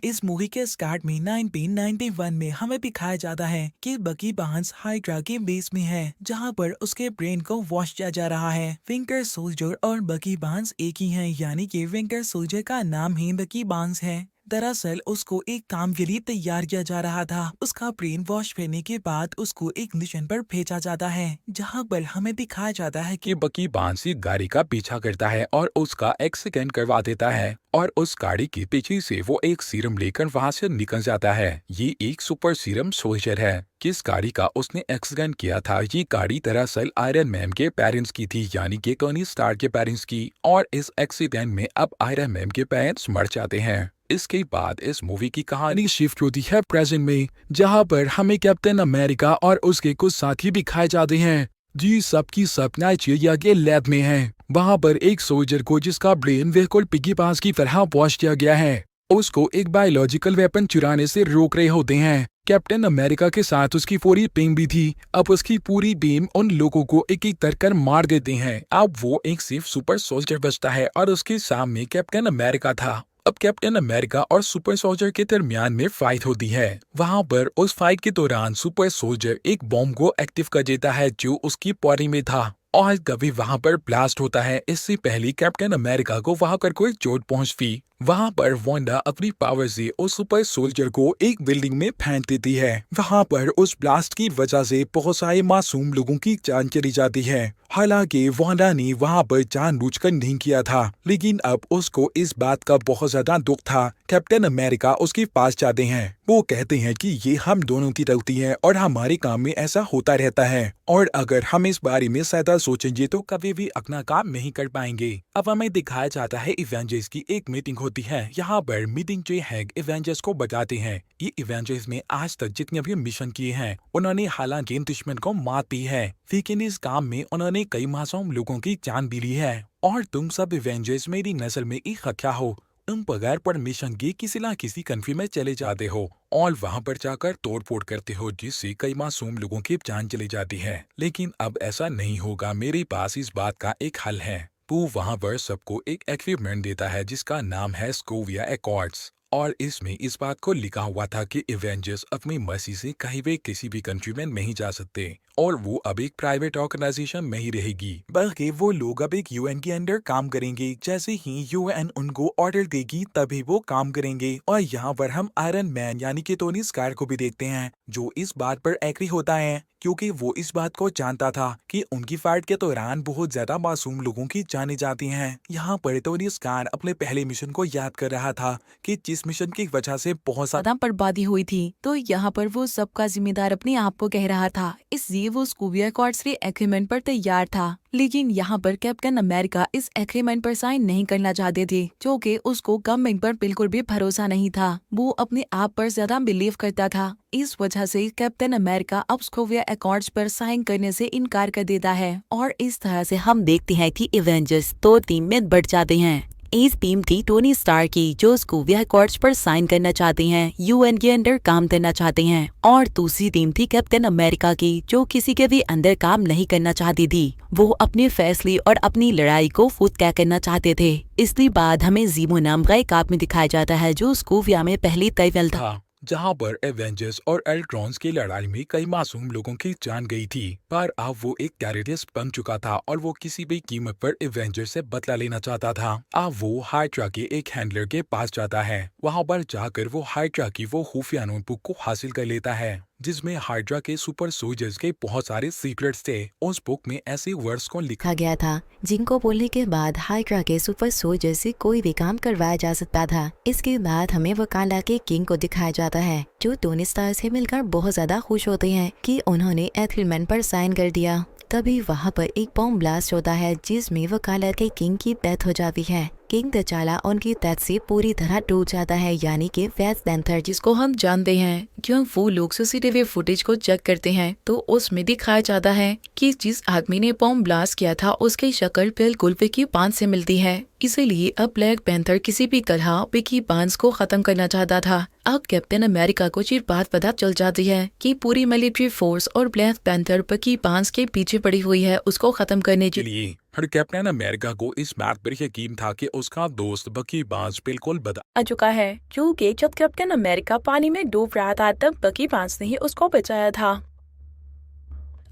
इस मूवी के स्टार्ट में 1991 में हमें दिखाया जाता है कि बकी बार्न्स हाइड्रा के बेस में है, जहां पर उसके ब्रेन को वॉश किया जा रहा है। विंटर सोल्जर और बकी बार्न्स एक ही हैं, यानी कि विंटर सोल्जर का नाम ही बकी बार्न्स है। दरअसल उसको एक काम के लिए तैयार किया जा रहा था। उसका ब्रेन वॉश करने के बाद उसको एक मिशन पर भेजा जाता है, जहां पर हमें दिखाया जाता है कि बकी बांसी गाड़ी का पीछा करता है और उसका एक्सीडेंट करवा देता है और उस गाड़ी के पीछे से वो एक सीरम लेकर वहां से निकल जाता है। ये एक सुपर सीरम सोल्जर है। किस गाड़ी का उसने एक्सीडेंट किया था, ये गाड़ी दरअसल आयरन मैन के पेरेंट्स की थी, यानी कि टोनी स्टार्क के पेरेंट्स की। और इस एक्सीडेंट में अब आयरन मैन के पेरेंट्स मर जाते हैं। इसके बाद इस मूवी की कहानी शिफ्ट होती है प्रेजेंट में, जहाँ पर हमें कैप्टन अमेरिका और उसके कुछ साथी दिखाए जाते हैं जी सबकी सब नाइजीरिया के लैब में हैं। वहाँ पर एक सोल्जर को जिसका ब्रेन बिल्कुल पिग्गी पास की तरह वॉश किया गया है, उसको एक बायोलॉजिकल वेपन चुराने से रोक रहे होते हैं। कैप्टन अमेरिका के साथ उसकी पूरी टीम भी थी। अब उसकी पूरी टीम उन लोगों को एक एक कर मार देते हैं। अब वो एक सिर्फ सुपर सोल्जर बचता है और उसके सामने कैप्टन अमेरिका था। अब कैप्टन अमेरिका और सुपर सोल्जर के दरमियान में फाइट होती है। वहाँ पर उस फाइट के दौरान सुपर सोल्जर एक बॉम्ब को एक्टिव कर देता है जो उसकी बॉडी में था और कभी वहाँ पर ब्लास्ट होता है। इससे पहले कैप्टन अमेरिका को वहाँ पर कोई चोट पहुँचती, वहाँ पर वांडा अपनी पावर से उस सुपर सोल्जर को एक बिल्डिंग में फेंक देती है। वहाँ पर उस ब्लास्ट की वजह से बहुत सारे मासूम लोगों की जान चली जाती है। हालांकि वांडा ने वहाँ पर जानबूझकर नहीं किया था, लेकिन अब उसको इस बात का बहुत ज्यादा दुख था। कैप्टन अमेरिका उसके पास जाते हैं। वो कहते हैं कि ये हम दोनों की गलती है और हमारे काम में ऐसा होता रहता है, और अगर हम इस बारे में ज्यादा सोचेंगे तो कभी भी अपना काम नहीं कर पाएंगे। अब हमें दिखाया जाता है इवेंजर्स की एक मीटिंग होती है। यहाँ पर मीटिंग जो है इवेंजर्स को बताते हैं। ये इवेंजर्स में आज तक जितने भी मिशन किए हैं उन्होंने हालांकि दुश्मन को मात दी है, लेकिन इस काम में उन्होंने कई मासूम लोगों की जान भी ली है। और तुम सब इवेंजर्स मेरी नजर में एक हत्या हो। तुम बगैर परमिशन के किसी न किसी कंट्री में चले जाते हो और वहाँ पर जाकर तोड़फोड़ करते हो, जिससे कई मासूम लोगों की जान चली जाती है। लेकिन अब ऐसा नहीं होगा, मेरे पास इस बात का एक हल है। वो वहाँ पर सबको एक इक्विपमेंट देता है जिसका नाम है स्कोविया एकॉर्ड्स, और इसमें इस बात को लिखा हुआ था कि इवेंजर्स अपनी मर्जी से कहीं भी किसी भी कंट्री में नहीं जा सकते और वो अब एक प्राइवेट ऑर्गेनाइजेशन में ही रहेगी, बल्कि वो लोग अब एक यूएन के अंडर काम करेंगे। जैसे ही यूएन उनको ऑर्डर देगी तभी वो काम करेंगे। और यहाँ पर हम आयरन मैन यानी कि टोनी स्टार्क को भी देखते हैं, जो इस बात पर एग्री होता है, क्योंकि वो इस बात को जानता था कि उनकी फाइट के दौरान बहुत ज्यादा मासूम लोगों की जाने जाती हैं। यहाँ पर टोनी स्टार्क अपने पहले मिशन को याद कर रहा था कि जिस मिशन की वजह से बहुत ज्यादा बर्बादी हुई थी, तो यहाँ पर वो सबका जिम्मेदार अपने आप को कह रहा था, इसलिए वो स्कूबिया एकॉर्ड्स के एग्रीमेंट पर तैयार था। लेकिन यहाँ पर कैप्टन अमेरिका इस एग्रीमेंट पर साइन नहीं करना चाहते थे, जो कि उसको गवर्नमेंट पर बिल्कुल भी भरोसा नहीं था। वो अपने आप पर ज्यादा बिलीव करता था। इस वजह से कैप्टन अमेरिका अब स्कोविया एकॉर्ड्स पर साइन करने से इनकार कर देता है और इस तरह से हम देखते हैं कि इवेंजर्स दो टीम में बढ़ जाते हैं। एक टीम थी टोनी स्टार्क की, जो स्कोविया एकॉर्ड्स पर साइन करना चाहते हैं, यूएन के अंदर काम करना चाहते हैं, और दूसरी टीम थी कैप्टन अमेरिका की, जो किसी के भी अंदर काम नहीं करना चाहती थी। वो अपने फैसले और अपनी लड़ाई को खुद तय करना चाहते थे। इसके बाद हमें जीमो नाम का एक आदमी दिखाया जाता है, जो स्कोविया में पहले तैनात था, जहाँ पर एवेंजर्स और अल्ट्रॉन्स की लड़ाई में कई मासूम लोगों की जान गई थी, पर अब वो एक टेररिस्ट बन चुका था और वो किसी भी कीमत पर एवेंजर्स से बदला लेना चाहता था। अब वो हाइड्रा के एक हैंडलर के पास जाता है। वहाँ पर जाकर वो हाइड्रा की वो खुफिया नोटबुक को हासिल कर लेता है, जिसमें हाइड्रा के सुपर सोल्जर्स के बहुत सारे सीक्रेट्स थे। उस बुक में ऐसे वर्ड्स को लिखा गया था जिनको बोलने के बाद हाइड्रा के सुपर सोल्जर से कोई भी काम करवाया जा सकता था। इसके बाद हमें वकाला के किंग को दिखाया जाता है, जो टोनी स्टार्क से मिलकर बहुत ज्यादा खुश होते हैं कि उन्होंने एग्रीमेंट पर साइन कर दिया। तभी वहाँ पर एक बॉम्ब ब्लास्ट होता है, जिसमें वकाला के किंग की डेथ हो जाती है। किंग तचाला उनकी डेथ से पूरी तरह टूट जाता है, यानी कि ब्लैक पैंथर जिसको हम जानते हैं। क्यों वो लोग सीसीटीवी फुटेज को चेक करते हैं तो उसमें दिखाया जाता है कि जिस आदमी ने बॉम्ब ब्लास्ट किया था उसकी शक्ल बिल्कुल विकी बांस से मिलती है। इसीलिए अब ब्लैक पैंथर किसी भी तरह बकी बार्न्स को खत्म करना चाहता था। अब कैप्टन अमेरिका को ये बात पता चल जाती है कि पूरी मिलिट्री फोर्स और ब्लैक पैंथर बकी बार्न्स के पीछे पड़ी हुई है उसको खत्म करने के लिए। हर कैप्टन अमेरिका को इस बात पर यकीन था कि उसका दोस्त बकी बार्न्स बिल्कुल आ चुका है, क्योंकि जब कैप्टन अमेरिका पानी में डूब रहा था तब बकी बार्न्स ने ही उसको बचाया था।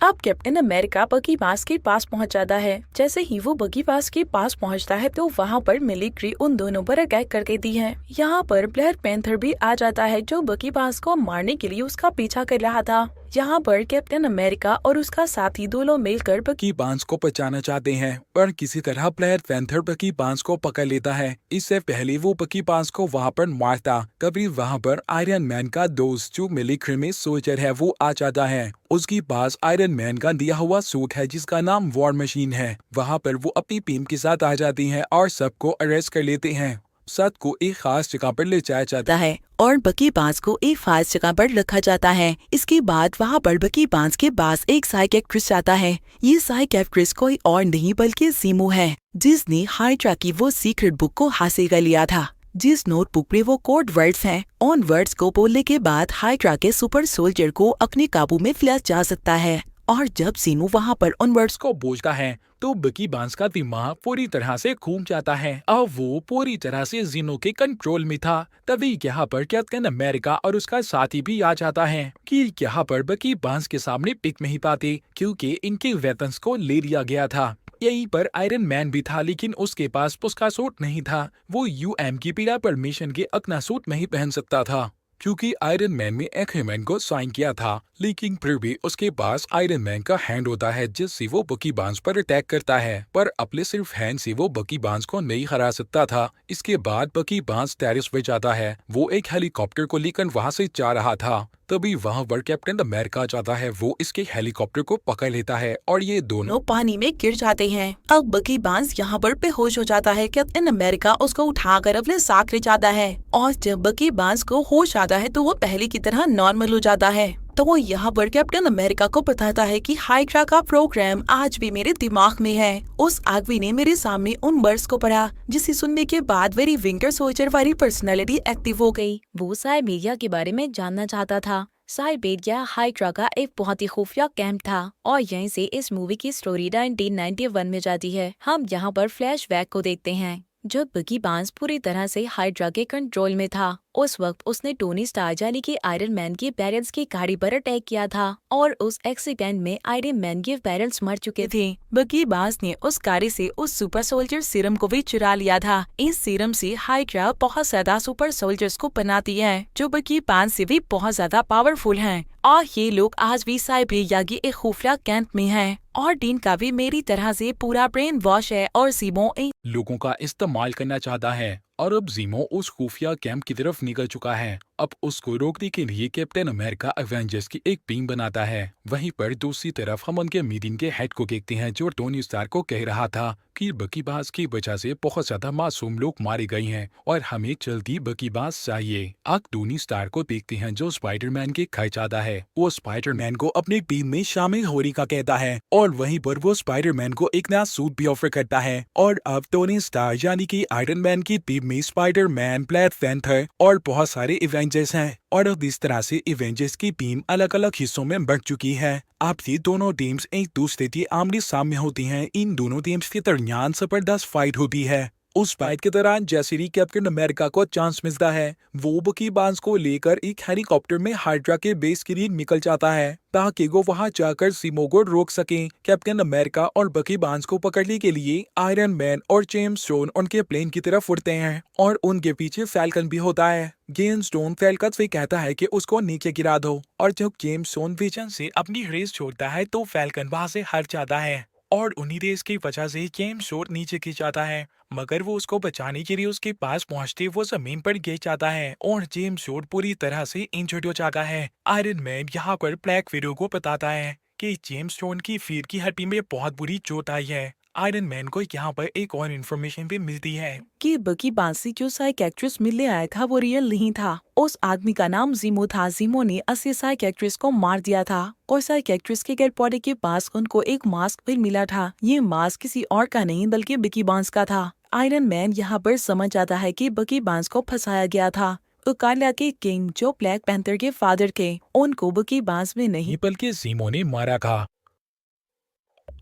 अब कैप्टन अमेरिका बकी बार्न्स के पास पहुंच जाता है। जैसे ही वो बकी बार्न्स के पास पहुंचता है तो वहां पर मिलिट्री उन दोनों पर अटैक कर देती है। यहाँ पर ब्लैक पैंथर भी आ जाता है जो बकी बार्न्स को मारने के लिए उसका पीछा कर रहा था। यहाँ पर कैप्टन अमेरिका और उसका साथी दोनों मिलकर बकी बार्न्स को बचाना चाहते हैं, पर किसी तरह ब्लैक पैंथर बकी बार्न्स को पकड़ लेता है। इससे पहले वो बकी बार्न्स को वहाँ पर मारता, तभी वहाँ पर आयरन मैन का दोस्त जो मिलिट्री में सोल्जर है वो आ जाता है। उसके पास आयरन मैन का दिया हुआ सूट है जिसका नाम वॉर मशीन है। वहाँ पर वो अपनी टीम के साथ आ जाती हैं और सबको अरेस्ट कर लेते हैं। सत को एक खास जगह पर ले जाया जाता है और बकी बार्न्स को एक खास जगह पर रखा जाता है। इसके बाद वहाँ पर बकी बार्न्स के पास एक साइकियाट्रिस्ट आता है। ये साइकियाट्रिस्ट कोई और नहीं बल्कि ज़ीमो है, जिसने हाइड्रा की वो सीक्रेट बुक को हासिल कर लिया था, जिस नोटबुक में वो कोड वर्ड्स हैं। उन वर्ड्स को बोलने के बाद हाइड्रा के सुपर सोल्जर को अपने काबू में लिया जा सकता है। और जब ज़ीमो वहाँ पर उन वर्ड्स को बोलता है तो बकी बार्न्स का दिमाग पूरी तरह से घूम जाता है। अब वो पूरी तरह से ज़ीनो के कंट्रोल में था। तभी यहाँ पर कैप्टन अमेरिका और उसका साथी भी आ जाता है कि यहाँ पर बकी बार्न्स के सामने टिक नहीं पाते क्योंकि इनके वेपन्स को ले लिया गया था। यहीं पर आयरन मैन भी था, लेकिन उसके पास उसका सूट नहीं था। वो यूएम की बिना परमिशन के अपना सूट नहीं पहन सकता था क्योंकि आयरन मैन ने एग्रीमेंट को साइन किया था, लेकिन फिर भी उसके पास आयरन मैन का हैंड होता है जिससे वो बकी बार्न्स पर अटैक करता है। पर अपने सिर्फ हैंड से वो बकी बार्न्स को नहीं हरा सकता था। इसके बाद बकी बार्न्स टेरिस पे जाता है। वो एक हेलीकॉप्टर को लेकर वहाँ से जा रहा था। तभी वहाँ पर कैप्टन अमेरिका जाता है। वो इसके हेलीकॉप्टर को पकड़ लेता है और ये दोनों पानी में गिर जाते हैं। अब बकी बार्न्स यहाँ पर बेहोश हो जाता है। कैप्टन अमेरिका उसको उठाकर अपने साथ ले जाता है और जब बकी बार्न्स को होश आता है तो वो पहले की तरह नॉर्मल हो जाता है। तो वो यहाँ पर कैप्टन अमेरिका को बताता है कि हाइड्रा का प्रोग्राम आज भी मेरे दिमाग में है। उस आदमी ने मेरे सामने उन वर्ड्स को पढ़ा जिसे सुनने के बाद मेरी विंटर सोल्जर वाली पर्सनालिटी एक्टिव हो गई। वो साइबेरिया के बारे में जानना चाहता था। साइबेरिया हाइड्रा का एक बहुत ही खुफिया कैंप था और यहीं से इस मूवी की स्टोरी 1991 में जाती है। हम यहाँ पर फ्लैशबैक को देखते हैं। जब बकी बार्न्स पूरी तरह से हाइड्रा के कंट्रोल में था, उस वक्त उसने टोनी स्टार्क यानी कि आयरन मैन के पेरेंट्स की गाड़ी पर अटैक किया था और उस एक्सीडेंट में आयरन मैन के पेरेंट्स मर चुके थे। बकी बार्न्स ने उस गाड़ी से उस सुपर सोल्जर सीरम को भी चुरा लिया था। इस सीरम से हाइड्रा बहुत ज्यादा सुपर सोल्जर्स को बनाती है जो बकी बार्न्स से भी बहुत ज्यादा पावरफुल हैं। और ये लोग आज भी साइबेरिया की एक खुफिया कैंप में हैं और डीन का भी मेरी तरह से पूरा ब्रेन वॉश है और ज़ीमो लोगों का इस्तेमाल करना चाहता है। और अब ज़ीमो उस खुफिया कैंप की तरफ निकल चुका है। अब उसको रोकने के लिए कैप्टन अमेरिका एवेंजर्स की एक टीम बनाता है। वहीं पर दूसरी तरफ हम उनके मीटिंग के हेड को देखते हैं जो टोनी स्टार्क को कह रहा था कि बकी बार्न्स की वजह से बहुत ज्यादा मासूम लोग मारे गए हैं और हमें जल्दी बकी बार्न्स चाहिए। अब टोनी स्टार्क को देखते हैं जो स्पाइडरमैन के घर जाता है। वो स्पाइडरमैन को अपनी टीम में शामिल होने का कहता है और वहीं पर वो स्पाइडरमैन को एक नया सूट भी ऑफर करता है। और अब टोनी स्टार्क यानी कि आयरन मैन की टीम में स्पाइडरमैन, ब्लैक पैंथर और बहुत सारे इवेंजर्स हैं। और अब इस तरह से इवेंजर्स की टीम अलग अलग हिस्सों में बढ़ चुकी है। अब ये दोनों टीम्स एक दूसरे के आमने सामने होती हैं। इन दोनों टीम्स के दरमियान जबरदस्त फाइट होती है। उस फाइट के दौरान जैसे ही कैप्टन अमेरिका को चांस मिलता है वो बकी बार्न्स को लेकर एक हेलीकॉप्टर में हाइड्रा के बेस के लिए निकल जाता है ताकि वो वहां जाकर ज़ीमो को रोक सके। कैप्टन अमेरिका और बकी बार्न्स को पकड़ने के लिए आयरन मैन और जेम्स स्टोन उनके प्लेन की तरफ उड़ते हैं और उनके पीछे फैल्कन भी होता है। जेम्स स्टोन फैल्कन से कहता है कि उसको नीचे गिरा दो और जब जेम्स स्टोन विजन से अपनी रेस छोड़ता है तो फैल्कन वहां से हट जाता है और उन्हीं रेस की वजह से जेम्स स्टोन नीचे गिर जाता है। मगर वो उसको बचाने के लिए उसके पास पहुंचते वो जमीन पर गिर जाता है और जेम्स स्टोन पूरी तरह से इंजर्ड हो जाता है। आयरन मैन यहाँ पर ब्लैक विडो को बताता है कि जेम्स स्टोन की रीढ़ की हड्डी में बहुत बुरी चोट आई है। आयरन मैन को यहाँ पर एक और इन्फॉर्मेशन भी मिलती है कि बकी बार्न्स से जो साइकियाट्रिस्ट मिलने आया था वो रियल नहीं था। उस आदमी का नाम ज़ीमो था। ज़ीमो ने असली साइकियाट्रिस्ट को मार दिया था और साइकियाट्रिस्ट के डेड बॉडी के पास उनको एक मास्क भी मिला था। ये मास्क किसी और का नहीं बल्कि बकी बार्न्स का था। आयरन मैन यहाँ पर समझ जाता है कि बकी बांस को फंसाया गया था। उकाला के किंग जो ब्लैक पैंथर के फादर के उनको बकी बांस में नहीं बल्कि ज़ीमो ने मारा था।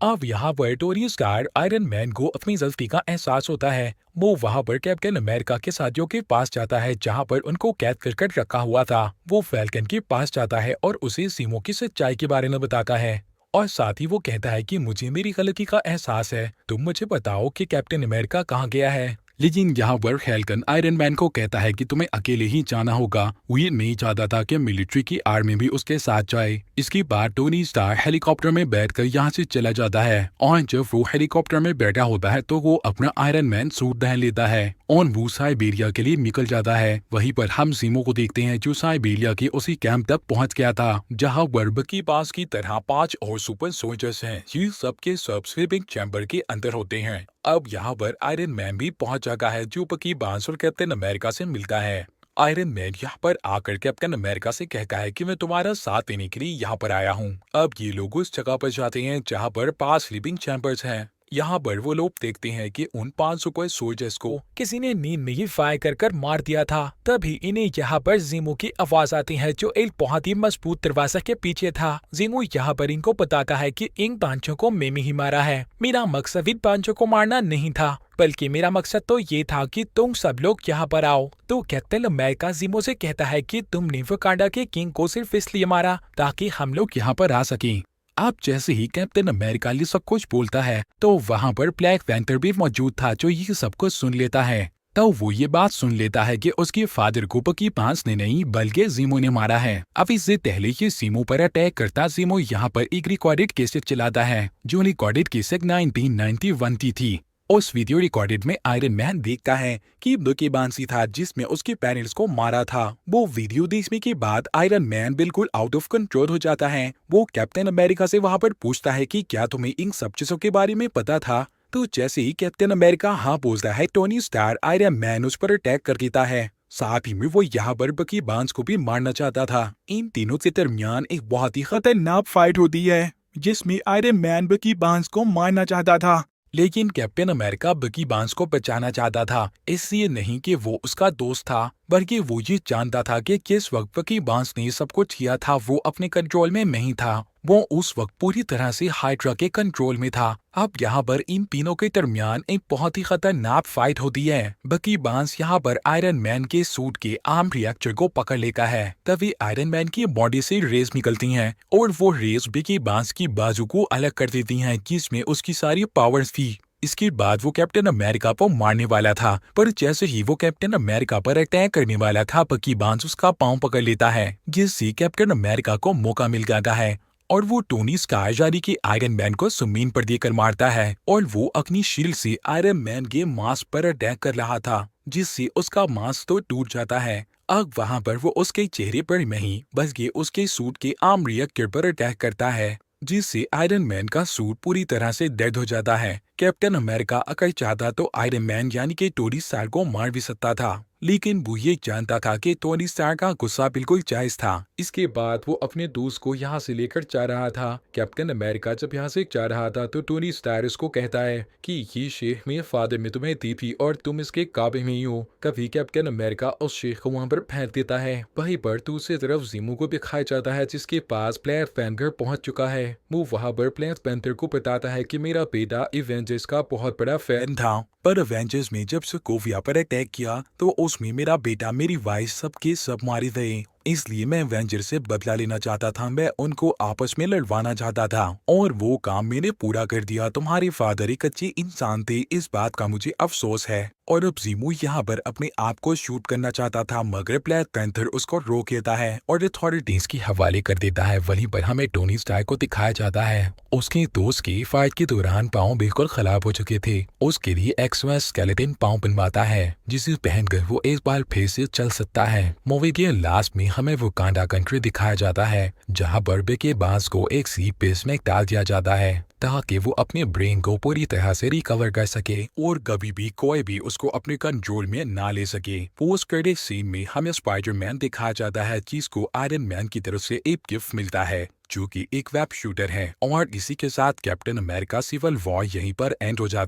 अब यहाँ पर टोनी स्टार्क आयरन मैन को अपनी गलती का एहसास होता है। वो वहाँ पर कैप्टन अमेरिका के साथियों के पास जाता है जहाँ पर उनको कैद कर रखा हुआ था। वो फैल्कन के पास जाता है और उसे ज़ीमो की सच्चाई के बारे में बताता है और साथ ही वो कहता है कि मुझे मेरी गलती का एहसास है, तुम मुझे बताओ कि कैप्टन अमेरिका कहाँ गया है। लेकिन यहाँ पर फैल्कन आयरन मैन को कहता है कि तुम्हें अकेले ही जाना होगा। वो ये नहीं चाहता था कि मिलिट्री की आर्मी भी उसके साथ जाए। इसके बाद टोनी स्टार्क हेलीकॉप्टर में बैठकर यहाँ से चला जाता है और जब वो हेलीकॉप्टर में बैठा होता है तो वो अपना आयरन मैन सूट पहन लेता है और वो साइबेरिया के लिए निकल जाता है। वहीं पर हम ज़ीमो को देखते हैं जो साइबेरिया के उसी कैंप तक पहुंच गया था जहां बर्ब की पास की तरह 5 और सुपर सोल्जर्स हैं। ये सबके सब स्लीपिंग चैम्बर के अंदर होते हैं। अब यहाँ पर आयरन मैन भी पहुंच चुका है जो बकी बांस और कैप्टन अमेरिका से मिलता है। आयरन मैन यहाँ पर आकर कैप्टन अमेरिका से कहता है कि मैं तुम्हारा साथ देने के लिए यहाँ पर आया हूँ। अब ये लोग उस जगह पर जाते हैं जहाँ पर 5 स्लीपिंग चैम्बर्स हैं। यहाँ पर वो लोग देखते हैं कि उन 5 सुपर सोल्जर्स को किसी ने नींद में ही फायर कर मार दिया था। तभी इन्हें यहाँ पर ज़ीमो की आवाज आती है जो एक बहुत ही मजबूत दरवाजा के पीछे था। ज़ीमो यहाँ पर इनको बताता है कि इन पांचों को मैंने ही मारा है। मेरा मकसद इन पांचों को मारना नहीं था, बल्कि मेरा मकसद तो ये था कि तुम सब लोग यहाँ पर आओ। तो कैप्टन अमेरिका ज़ीमो से कहता है कि तुमने वकांडा के किंग को सिर्फ इसलिए मारा ताकि हम लोग यहाँ पर आ सकें। अब जैसे ही कैप्टन अमेरिका ये सब कुछ बोलता है तो वहाँ पर ब्लैक पैंथर भी मौजूद था जो ये सब कुछ सुन लेता है। तो वो ये बात सुन लेता है कि उसके फादर को बकी बांस ने नहीं बल्कि ज़ीमो ने मारा है। अब इससे पहले ये ज़ीमो पर अटैक करता ज़ीमो यहाँ पर एक रिकॉर्डेड कैसेट चलाता है जो रिकॉर्डेड कैसेट 1991 की थी। उस वीडियो रिकॉर्डेड में आयरन मैन देखता है कि बकी बांस ही था जिसमें उसके पेरेंट्स को मारा था। वो वीडियो देखने के बाद आयरन मैन बिल्कुल आउट ऑफ कंट्रोल हो जाता है। वो कैप्टन अमेरिका से वहाँ पर पूछता है कि क्या तुम्हें इन सब चीजों के बारे में पता था। तो जैसे ही कैप्टन अमेरिका हाँ पूछता है टोनी स्टार्क आयरन मैन उस पर अटैक कर देता है। साथ ही में वो यहाँ पर बकी बांस को भी मारना चाहता था। इन तीनों के दरमियान एक बहुत ही खतरनाक फाइट होती है जिसमें आयरन मैन बकी बांस को मारना चाहता था, लेकिन कैप्टन अमेरिका बकी बांस को बचाना चाहता था। इसलिए नहीं कि वो उसका दोस्त था बल्कि वो ये जानता था कि किस वक्त बकी बांस ने सब कुछ किया था वो अपने कंट्रोल में नहीं था। वो उस वक्त पूरी तरह से हाइड्रा के कंट्रोल में था। अब यहाँ पर इन तीनों के दरमियान एक बहुत ही खतरनाक फाइट होती है। बकी बांस यहाँ पर आयरन मैन के सूट के आर्म रिएक्टर को पकड़ लेता है। तभी आयरन मैन की बॉडी से रेस निकलती हैं और वो रेस बकी बांस की बाजू को अलग कर देती हैं जिसमें उसकी सारी पावर्स थी। इसके बाद वो कैप्टन अमेरिका को मारने वाला था, पर जैसे ही वो कैप्टन अमेरिका पर अटैक करने वाला था बकी बांस उसका पांव पकड़ लेता है जिससे कैप्टन अमेरिका को मौका मिल जाता है और वो टोनी स्टार्क यानी कि आयरन मैन को जमीन पर देकर मारता है और वो अपनी शील्ड से आयरन मैन के मास्क पर अटैक कर रहा था जिससे उसका मास्क तो टूट जाता है। अब वहाँ पर वो उसके चेहरे पर नहीं बल्कि उसके सूट के आर्म रिएक्टर पर अटैक करता है जिससे आयरन मैन का सूट पूरी तरह से डेड हो जाता है। कैप्टन अमेरिका अगर चाहता तो आयरन मैन यानी कि टोनी स्टार्क को मार भी सकता था, लेकिन वो ये जानता था कि टोनी स्टार्क का गुस्सा बिल्कुल जायज था। इसके बाद वो अपने दोस्त को यहाँ से लेकर जा रहा था। कैप्टन अमेरिका जब यहाँ से जा रहा था तो टोनी स्टार्क उसको कहता है कि ये शेख मेरे फादर ने तुम्हें दी थी और तुम इसके काबिल नहीं हो। कभी कैप्टन अमेरिका उस शेख को वहाँ पर फेंक देता है। वहीं पर दूसरी तरफ ज़ीमो को दिखाया जाता है जिसके पास ब्लैक पैंथर पहुंच चुका है। वो वहाँ पर ब्लैक पैंथर को बताता है कि मेरा बेटा एवेंजर्स का बहुत बड़ा फैन था, पर एवेंजर्स में जब सोकोविया पर अटैक किया तो उसमें मेरा बेटा मेरी वाइफ सबके सब मारे गए, इसलिए मैं एवेंजर से बदला लेना चाहता था। मैं उनको आपस में लड़वाना चाहता था और वो काम मैंने पूरा कर दिया। तुम्हारे फादर एक अच्छे इंसान थे, इस बात का मुझे अफसोस है। और अब ज़ीमो यहाँ पर अपने आप को शूट करना चाहता था मगर ब्लैक पैंथर उसको रोक देता है और अथॉरिटीज के हवाले कर देता है। वहीं पर हमें टोनी स्टार्क को दिखाया जाता है उसके दोस्त की फाइट के दौरान पाँव बिल्कुल खराब हो चुके थे। उसके लिए एक्स्ट्रा स्केलेटन पाँव बनवाता है जिसे पहनकर वो एक बार फिर से चल सकता है। मूवी के लास्ट में हमें वकांडा कंट्री दिखाया जाता है जहाँ पर बकी बांस को एक सी पेस में डाल दिया जाता है ताकि वो अपने ब्रेन को पूरी तरह से रिकवर कर सके और कभी भी कोई भी उसको अपने कंट्रोल में ना ले सके। पोस्ट क्रेडिट सीन में हमें स्पाइडरमैन दिखाया जाता है जिसको आयरन मैन की तरफ से एक गिफ्ट मिलता है जो कि एक वेब शूटर है। और इसी के साथ कैप्टन अमेरिका सिविल वॉर यहीं पर एंड हो जाती